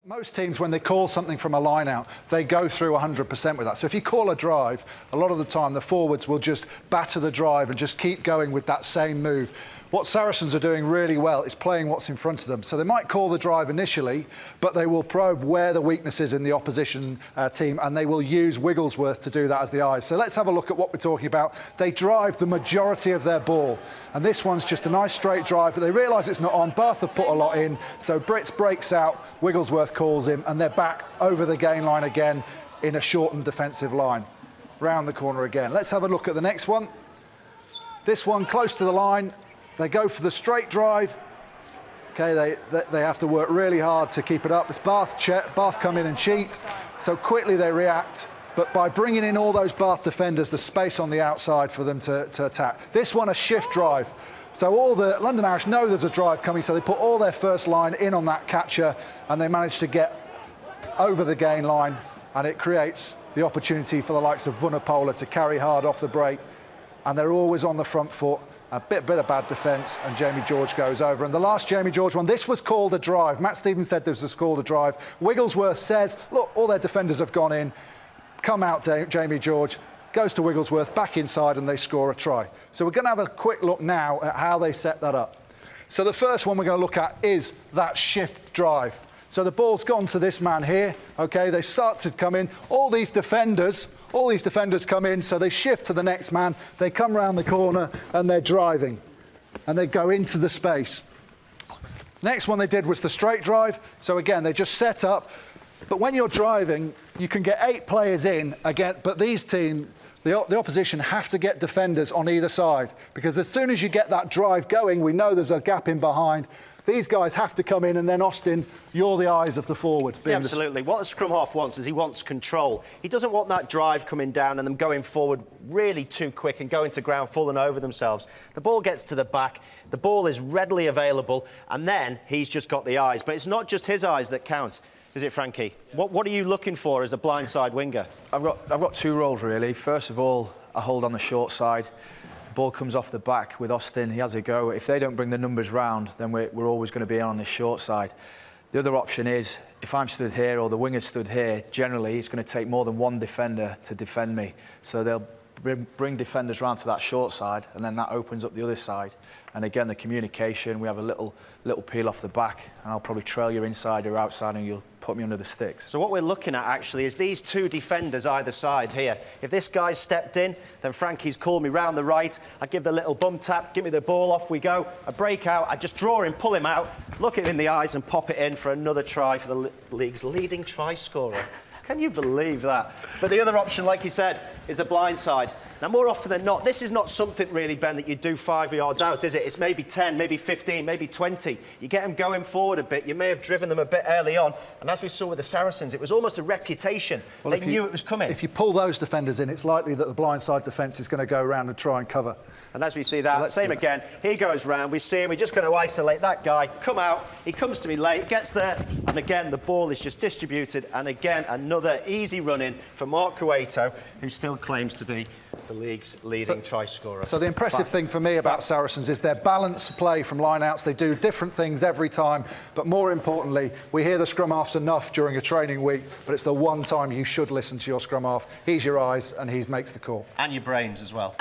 Most teams, when they call something from a line-out, they go through 100% with that. So if you call a drive, a lot of the time the forwards will just batter the drive and just keep going with that same move. What Saracens are doing really well is playing what's in front of them. So they might call the drive initially, but they will probe where the weakness is in the opposition team, and they will use Wigglesworth to do that as the eyes. So let's have a look at what we're talking about. They drive the majority of their ball, and this one's just a nice straight drive, but they realise it's not on. Bath have put a lot in, so Brits breaks out, Wigglesworth calls him, and they're back over the gain line again in a shortened defensive line. Round the corner again. Let's have a look at the next one. This one close to the line. They go for the straight drive. Okay, they have to work really hard to keep it up. It's Bath come in and cheat, so quickly they react. But by bringing in all those Bath defenders, there's space on the outside for them to attack. This one, a shift drive. So all the London Irish know there's a drive coming, so they put all their first line in on that catcher, and they manage to get over the gain line, and it creates the opportunity for the likes of Vunipola to carry hard off the break, and they're always on the front foot. A bit of bad defence, and Jamie George goes over. And the last Jamie George one, this was called a drive. Matt Stevens said this was called a drive. Wigglesworth says, look, all their defenders have gone in. Come out, Jamie George, goes to Wigglesworth, back inside, and they score a try. So we're going to have a quick look now at how they set that up. So the first one we're going to look at is that shift drive. So the ball's gone to this man here, okay? They start to come in. All these defenders come in, so they shift to the next man. They come round the corner and they're driving, and they go into the space. Next one they did was the straight drive. So again, they just set up. But when you're driving, you can get 8 players in again, but these teams, the opposition have to get defenders on either side, because as soon as you get that drive going, we know there's a gap in behind. These guys have to come in, and then Austin, you're the eyes of the forward. Yeah, absolutely. What the scrum half wants is he wants control. He doesn't want that drive coming down and them going forward really too quick and going to ground full and over themselves. The ball gets to the back, the ball is readily available, and then he's just got the eyes. But it's not just his eyes that counts, is it, Frankie? What are you looking for as a blindside winger? I've got 2 roles, really. First of all, I hold on the short side. Ball comes off the back with Austin, he has a go. If they don't bring the numbers round, then we're always going to be on this short side. The other option is, if I'm stood here or the winger stood here, generally it's going to take more than one defender to defend me. So they'll bring defenders round to that short side, and then that opens up the other side. And again, the communication, we have a little peel off the back, and I'll probably trail you inside or outside, and you'll put me under the sticks. So what we're looking at actually is these 2 defenders either side here. If this guy's stepped in, then Frankie's called me round the right. I give the little bum tap, give me the ball, off we go. I break out, I just draw him, pull him out, look him in the eyes and pop it in for another try for the league's leading try scorer. Can you believe that? But the other option, like you said, is the blind side. Now, more often than not, this is not something really, Ben, that you do 5 yards out, is it? It's maybe 10, maybe 15, maybe 20. You get them going forward a bit. You may have driven them a bit early on. And as we saw with the Saracens, it was almost a reputation. Well, they knew it was coming. If you pull those defenders in, it's likely that the blindside defence is going to go around and try and cover. And as we see that, so same again, he goes round, we see him, we're just going to isolate that guy, come out, he comes to me late, gets there, and again, the ball is just distributed, and again, another easy run-in for Mark Cueto, who still claims to be the league's leading try scorer. So the impressive thing for me about Saracens is their balanced play from line-outs. They do different things every time, but more importantly, we hear the scrum halves enough during a training week, but it's the one time you should listen to your scrum half. He's your eyes, and he makes the call. And your brains as well.